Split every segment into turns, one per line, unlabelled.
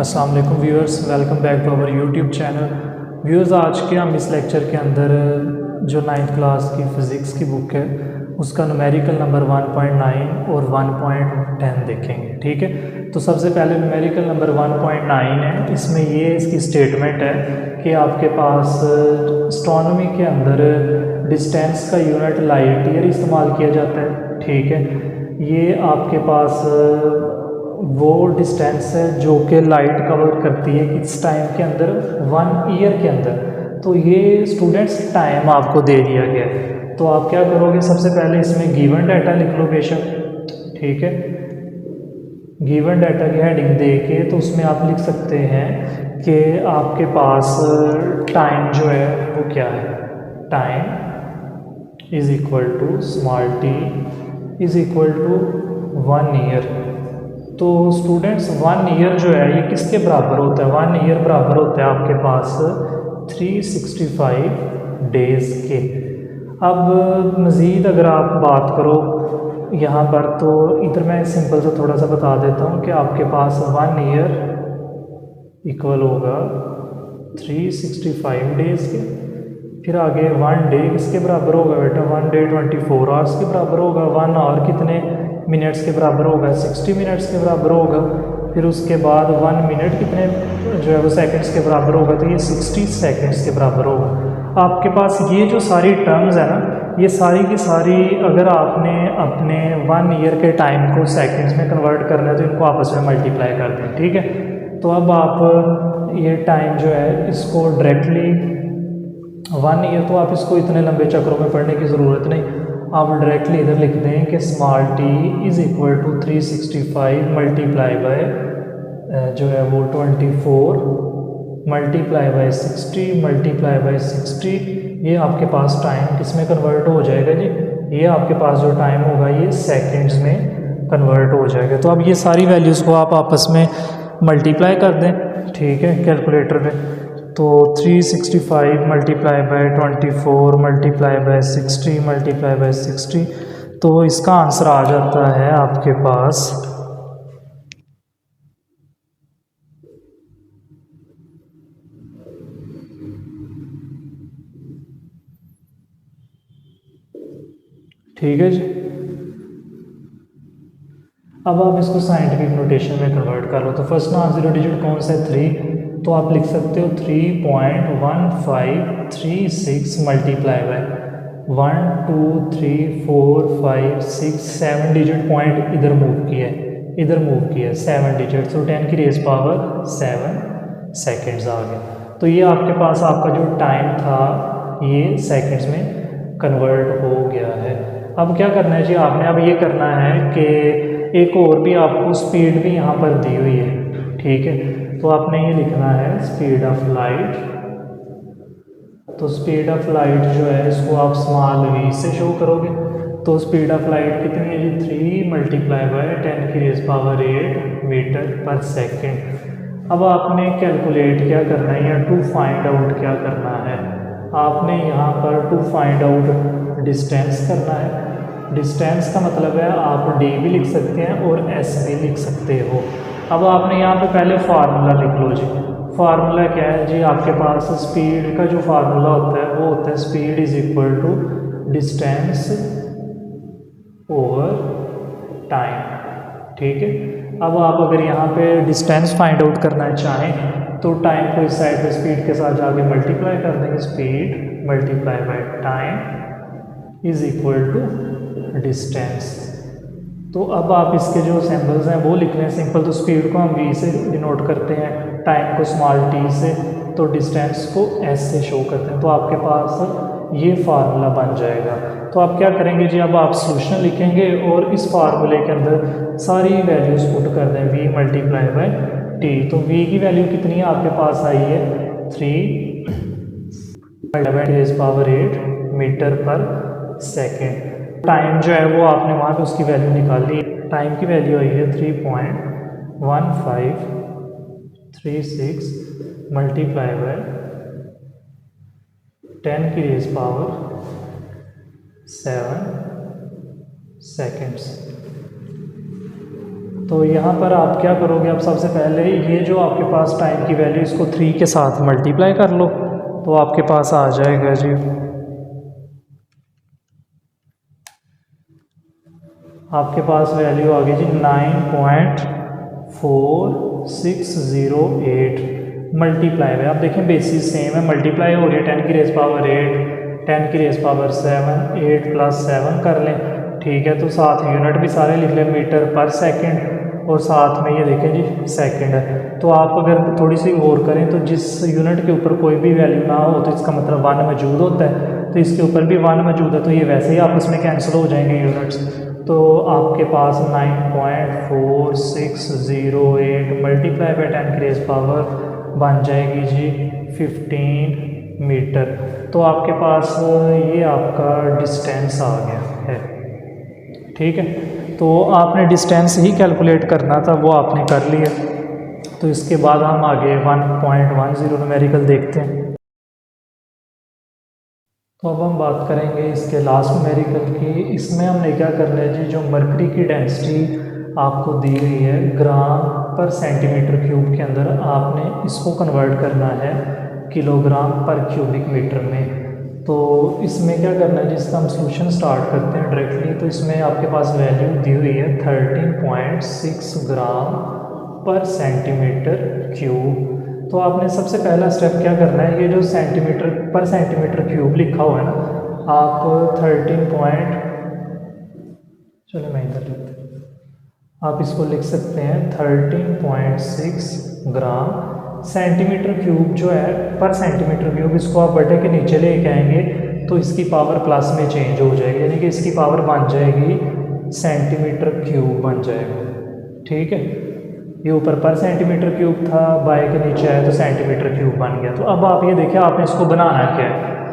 अस्सलाम वालेकुम viewers, welcome back to our YouTube channel. Viewers, आज के हम इस लेक्चर के अंदर जो 9th क्लास की फ़िज़िक्स की बुक है उसका न्यूमेरिकल नंबर 1.9 और 1.10 देखेंगे। ठीक है, तो सबसे पहले न्यूमेरिकल नंबर 1.9 है। इसमें ये इसकी स्टेटमेंट है कि आपके पास एस्ट्रोनॉमी के अंदर डिस्टेंस का यूनिट लाइट ईयर इस्तेमाल किया जाता है। ठीक है, ये आपके पास वो डिस्टेंस है जो कि लाइट कवर करती है किस टाइम के अंदर, 1 ईयर के अंदर। तो ये स्टूडेंट्स टाइम आपको दे दिया गया है, तो आप क्या करोगे, सबसे पहले इसमें गिवन डाटा लिख लो बेशक। ठीक है, गिवन डाटा की हेडिंग दे के तो उसमें आप लिख सकते हैं कि आपके पास टाइम जो है वो क्या है। Time is equal to small T is equal to 1 year. तो स्टूडेंट्स 1 ईयर जो है ये किसके बराबर होता है? 1 ईयर बराबर होता है आपके पास 365 डेज़ के। अब मज़ीद अगर आप बात करो यहाँ पर, तो इधर मैं सिंपल सा थोड़ा सा बता देता हूँ कि आपके पास 1 ईयर इक्वल होगा 365 डेज़ के। फिर आगे 1 डे किसके बराबर होगा बेटा? 1 डे 24 आवर्स के बराबर होगा। 1 आवर कितने मिनट्स के बराबर होगा? 60 मिनट्स के बराबर होगा। फिर उसके बाद 1 मिनट कितने जो है वो सेकंड्स के बराबर होगा, तो ये 60 सेकंड्स के बराबर होगा। आपके पास ये जो सारी टर्म्स है ना, ये सारी की सारी अगर आपने अपने 1 ईयर के टाइम को सेकंड्स में कन्वर्ट करना है तो इनको आपस में मल्टीप्लाई कर दें। ठीक है, तो अब आप ये टाइम जो है इसको डायरेक्टली 1 ईयर, तो आप इसको इतने लंबे चक्रों में पढ़ने की ज़रूरत नहीं, आप डायरेक्टली इधर लिख दें कि small T is equal to 365 multiply by जो है वो 24 मल्टीप्लाई बाय 60 मल्टीप्लाई बाय 60। ये आपके पास टाइम किस में कन्वर्ट हो जाएगा जी? ये आपके पास जो टाइम होगा ये सेकंड्स में कन्वर्ट हो जाएगा। तो अब ये सारी वैल्यूज़ को आप आपस में मल्टीप्लाई कर दें। ठीक है, कैलकुलेटर में तो 365 multiply bye 24 multiply by 60 multiply by 60, तो इसका आंसर आ जाता है आपके पास ठीक है जी। अब आप इसको साइंटिफिक नोटेशन में कन्वर्ट कर लो, तो फर्स्ट नॉन-जीरो डिजिट कौन सा है? 3, तो आप लिख सकते हो 3.1536 मल्टीप्लाई बाय 1 2 3 4 5 6 7 डिजिट पॉइंट इधर मूव किया है, इधर मूव किया है 7 डिजिट, तो 10 की रेज़ पावर 7 सेकेंड्स आ गया। तो ये आपके पास आपका जो टाइम था ये सेकेंड्स में कन्वर्ट हो गया है। अब क्या करना है जी आपने? अब ये करना है कि एक और भी आपको स्पीड भी यहाँ पर दी हुई है। ठीक है, तो आपने ये लिखना है स्पीड ऑफ लाइट। तो स्पीड ऑफ लाइट जो है इसको आप स्मॉल v से शो करोगे। तो स्पीड ऑफ लाइट कितनी है जी? 3 मल्टीप्लाई बाय 10 की रेज़ पावर 8 मीटर पर सेकेंड। अब आपने कैलकुलेट क्या करना है या टू फाइंड आउट क्या करना है? आपने यहाँ पर टू फाइंड आउट डिस्टेंस करना है। डिस्टेंस का मतलब है आप d भी लिख सकते हैं और s भी लिख सकते हो। अब आपने यहाँ पे पहले फार्मूला लिख लो जी। फार्मूला क्या है जी? आपके पास स्पीड का जो फार्मूला होता है वो होता है speed is equal to distance over time. ठीक है, अब आप अगर यहाँ पे डिस्टेंस फाइंड आउट करना चाहें तो टाइम को इस साइड पे स्पीड के साथ जाके मल्टीप्लाई कर देंगे। Speed multiply by time is equal to distance. तो अब आप इसके जो सिंबल्स हैं वो लिख लें सिंपल। तो स्पीड को हम v से डिनोट करते हैं, टाइम को स्मॉल t से, तो डिस्टेंस को s से शो करते हैं। तो आपके पास ये फार्मूला बन जाएगा। तो आप क्या करेंगे जी? अब आप सोल्यूशन लिखेंगे और इस फार्मूले के अंदर सारी वैल्यूज़ पुट कर दें v मल्टीप्लाई बाय t। तो v की वैल्यू कितनी है आपके पास आई है? 3 पावर 8 मीटर पर सेकेंड। टाइम जो है वो आपने वहाँ पे उसकी वैल्यू निकाली। टाइम की वैल्यू आई है 3.1536 मल्टीप्लाई बाय 10 की रेज़ पावर 7 सेकेंड्स। तो यहाँ पर आप क्या करोगे, आप सबसे पहले ये जो आपके पास टाइम की वैल्यू इसको 3 के साथ मल्टीप्लाई कर लो, तो आपके पास आ जाएगा जी, आपके पास वैल्यू आ गई जी 9.4608 मल्टीप्लाई में। आप देखें बेसिस सेम है, मल्टीप्लाई हो रही है 10 की रेज़ पावर 8, 10 की रेज़ पावर 7, 8 + 7 कर लें, ठीक है। तो साथ यूनिट भी सारे लिख लें, मीटर पर सेकंड, और साथ में ये देखें जी सेकंड है। तो आप अगर थोड़ी सी गौर करें तो जिस यूनिट के ऊपर कोई भी वैल्यू ना हो तो इसका मतलब 1 मौजूद होता है, तो इसके ऊपर भी 1 मौजूद है, तो ये वैसे ही आपस में कैंसिल हो जाएंगे यूनिट्स। तो आपके पास 9.4608 मल्टीप्लाई बाय 10 की रेज़ पावर बन जाएगी जी 15 मीटर। तो आपके पास ये आपका डिस्टेंस आ गया है, ठीक है। तो आपने डिस्टेंस ही कैलकुलेट करना था, वो आपने कर लिया। तो इसके बाद हम आगे 1.10 न्यूमेरिकल देखते हैं। तो अब हम बात करेंगे इसके लास्ट न्यूमेरिकल की। इसमें हमने क्या करना है जी, जो मरकरी की डेंसिटी आपको दी हुई है ग्राम पर सेंटीमीटर क्यूब के अंदर, आपने इसको कन्वर्ट करना है किलोग्राम पर क्यूबिक मीटर में। तो इसमें क्या करना है जी, इसका हम सोल्यूशन स्टार्ट करते हैं डायरेक्टली। तो इसमें आपके पास वैल्यू दी हुई है 13.6 ग्राम पर सेंटीमीटर क्यूब। तो आपने सबसे पहला स्टेप क्या करना है, ये जो सेंटीमीटर पर सेंटीमीटर क्यूब लिखा हुआ है ना, आप 13 चलो मैं इधर लिखते हैं, आप इसको लिख सकते हैं 13.6 ग्राम सेंटीमीटर क्यूब जो है पर सेंटीमीटर क्यूब। इसको आप बटे के नीचे लेके आएंगे तो इसकी पावर प्लस में चेंज हो जाएगी, यानी कि इसकी पावर बन जाएगी सेंटीमीटर क्यूब बन जाएगा, ठीक है। ये ऊपर पर सेंटीमीटर क्यूब था, बाय के नीचे आया तो सेंटीमीटर क्यूब बन गया। तो अब आप ये देखिए, आपने इसको बनाना क्या है,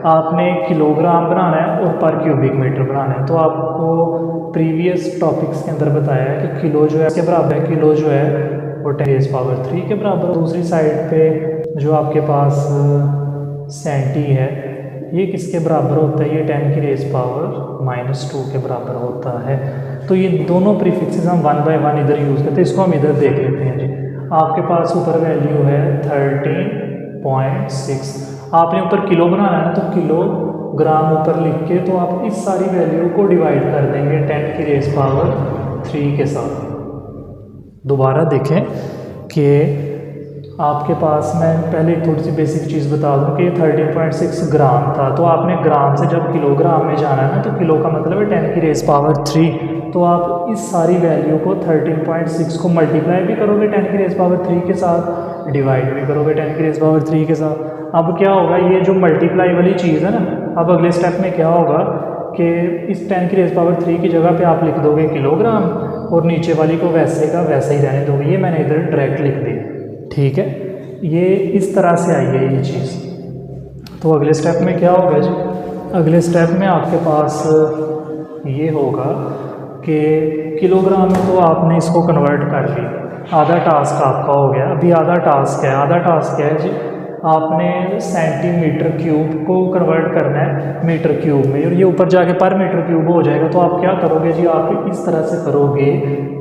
आपने किलोग्राम बनाना है और पर क्यूबिक मीटर बनाना है। तो आपको प्रीवियस टॉपिक्स के अंदर बताया है कि किलो जो है इसके बराबर है, किलो जो है वो 10⁻³ के बराबर। दूसरी साइड पे जो आपके पास सेंटी है, ये किसके बराबर होता है, ये 10⁻⁻² के बराबर होता है। तो ये दोनों प्रीफिक्सेस हम 1 बाय 1 इधर यूज़ करते हैं। इसको हम इधर देख लेते हैं जी। आपके पास ऊपर वैल्यू है 13.6, आपने ऊपर किलो बनाना है ना, तो किलोग्राम ऊपर लिख के तो आप इस सारी वैल्यू को डिवाइड कर देंगे 10⁻³ के साथ। दोबारा देखें कि आपके पास, मैं पहले थोड़ी सी बेसिक चीज़ बता दूं कि 13.6 ग्राम था, तो आपने ग्राम से जब किलोग्राम में जाना है ना, तो किलो का मतलब है 10⁻³ तो आप इस सारी वैल्यू को 13.6 को मल्टीप्लाई भी करोगे 10⁻³ के साथ, डिवाइड भी करोगे 10⁻³ के साथ। अब क्या होगा, ये जो मल्टीप्लाई वाली चीज़ है ना, अब अगले स्टेप में क्या होगा कि इस 10⁻³ की जगह पे आप लिख दोगे किलोग्राम और नीचे वाली को वैसे का वैसे ही रहने दोगे। ये मैंने इधर डायरेक्ट लिख दी, ठीक है। ये इस तरह से आई है ये चीज़। तो अगले स्टेप में क्या होगा जी, अगले स्टेप में आपके पास ये होगा कि किलोग्राम में तो आपने इसको कन्वर्ट कर लिया, आधा टास्क आपका हो गया। अभी आधा टास्क है, आधा टास्क क्या है जी, आपने सेंटीमीटर क्यूब को कन्वर्ट करना है मीटर क्यूब में, और ये ऊपर जाके पर मीटर क्यूब हो जाएगा। तो आप क्या करोगे जी, आप इस तरह से करोगे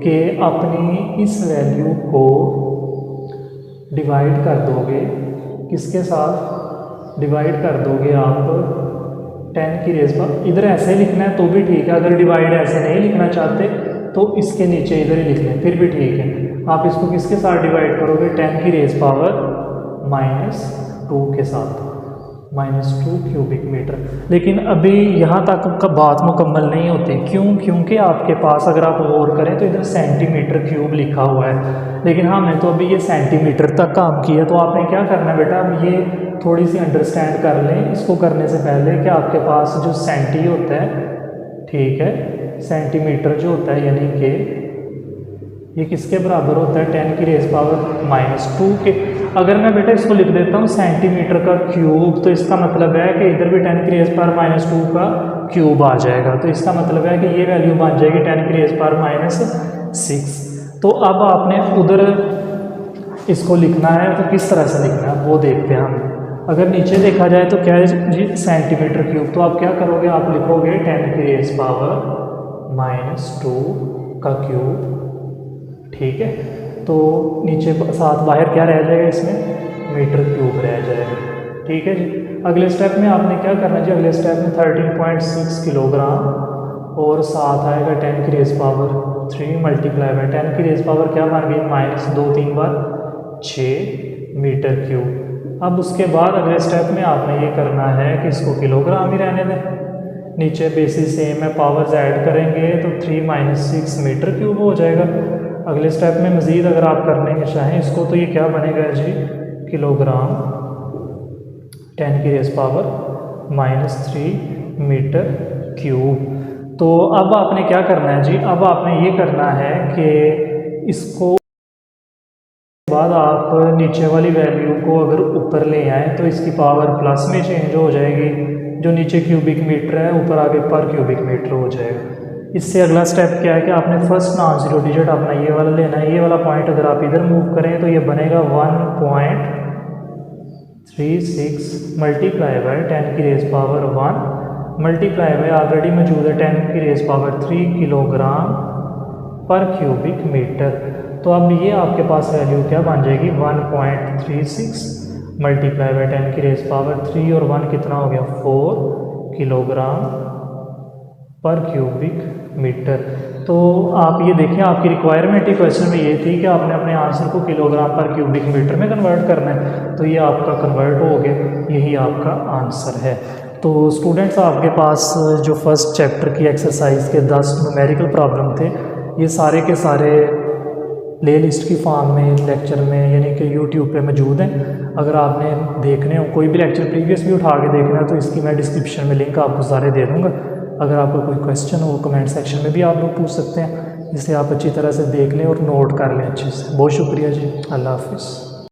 कि अपनी इस वैल्यू को डिवाइड कर दोगे, किसके साथ डिवाइड कर दोगे आप 10⁻, इधर ऐसे लिखना है तो भी ठीक है, अगर डिवाइड ऐसे नहीं लिखना चाहते तो इसके नीचे इधर ही लिख लें, फिर भी ठीक है। आप इसको किसके साथ डिवाइड करोगे, 10⁻⁻² के साथ, -2 क्यूबिक मीटर। लेकिन अभी यहाँ तक का बात मुकम्मल नहीं होती, क्यों? क्योंकि आपके पास अगर आप गौर करें तो इधर सेंटीमीटर क्यूब लिखा हुआ है, लेकिन हमने तो अभी ये सेंटीमीटर तक काम किया। तो आपने क्या करना है बेटा, अब ये थोड़ी सी अंडरस्टैंड कर लें इसको करने से पहले कि आपके पास जो सेंटी होता है, ठीक है, सेंटीमीटर जो होता है, यानी कि ये किसके बराबर होता है, 10⁻⁻² के। अगर मैं बेटा इसको लिख देता हूँ सेंटीमीटर का क्यूब, तो इसका मतलब है कि इधर भी 10⁻⁻² का क्यूब आ जाएगा। तो इसका मतलब है कि ये वैल्यू बन जाएगी 10⁻⁻⁶। तो अब आपने उधर इसको लिखना है, तो किस तरह से लिखना है वो देखते हैं हम। अगर नीचे देखा जाए तो क्या है जी, सेंटीमीटर क्यूब। तो आप क्या करोगे, आप लिखोगे 10⁻⁻² का क्यूब, ठीक है, तो नीचे साथ बाहर क्या रह जाएगा, इसमें मीटर क्यूब रह जाएगा। ठीक है जी। अगले स्टेप में आपने क्या करना है जी, अगले स्टेप में 13.6 किलोग्राम और साथ आएगा 10 की रेज पावर 3 मल्टीप्लाई बाय 10 की रेज पावर क्या बन गई, माइनस 2 3 बार 6 मीटर क्यूब। अब उसके बाद अगले स्टेप में आपने ये करना है कि इसको किलोग्राम ही रहने दें। नीचे बेसिस सेम है, पावर्स ऐड करेंगे तो 3 - 6 मीटर क्यूब हो जाएगा। अगले स्टेप में मज़ीद अगर आप करने के चाहें इसको तो ये क्या बनेगा जी, किलोग्राम 10 की रेज पावर -3 मीटर क्यूब। तो अब आपने क्या करना है जी, अब आपने ये करना है कि इसको बाद आप नीचे वाली वैल्यू को अगर ऊपर ले आए तो इसकी पावर प्लस में चेंज हो जाएगी, जो नीचे क्यूबिक मीटर है ऊपर आके पर क्यूबिक मीटर हो जाएगा। इससे अगला स्टेप क्या है कि आपने फर्स्ट नॉन जीरो डिजिट अपना ये वाला लेना है। ये वाला पॉइंट अगर आप इधर मूव करें तो ये बनेगा 1.36 मल्टीप्लाई बाय 10 की raise power 1 multiply by already मौजूद है 10 की रेज पावर 3 किलोग्राम पर क्यूबिक मीटर। तो अब ये आपके पास वैल्यू क्या बन जाएगी, 1.36 मल्टीप्लाई बाय 10 की रेज पावर 3 और 1 कितना हो गया, 4 किलोग्राम पर क्यूबिक मीटर। तो आप ये देखें, आपकी रिक्वायरमेंट ही क्वेश्चन में ये थी कि आपने अपने आंसर को किलोग्राम पर क्यूबिक मीटर में कन्वर्ट करना है, तो ये आपका कन्वर्ट हो गया, यही आपका आंसर है। तो स्टूडेंट्स, आपके पास जो फर्स्ट चैप्टर की एक्सरसाइज के 10 न्यूमेरिकल प्रॉब्लम थे, ये सारे के सारे प्ले लिस्ट की फॉर्म में लेक्चर में यानी कि यूट्यूब पे मौजूद हैं। अगर आपने देखने हो, कोई भी लेक्चर प्रीवियस भी उठा के देखना है तो इसकी मैं डिस्क्रिप्शन में लिंक आपको सारे दे दूँगा। अगर आपको कोई क्वेश्चन हो कमेंट सेक्शन में भी आप लोग पूछ सकते हैं, जिससे आप अच्छी तरह से देख लें और नोट कर लें अच्छे से। बहुत शुक्रिया जी, अल्लाह हाफिज़।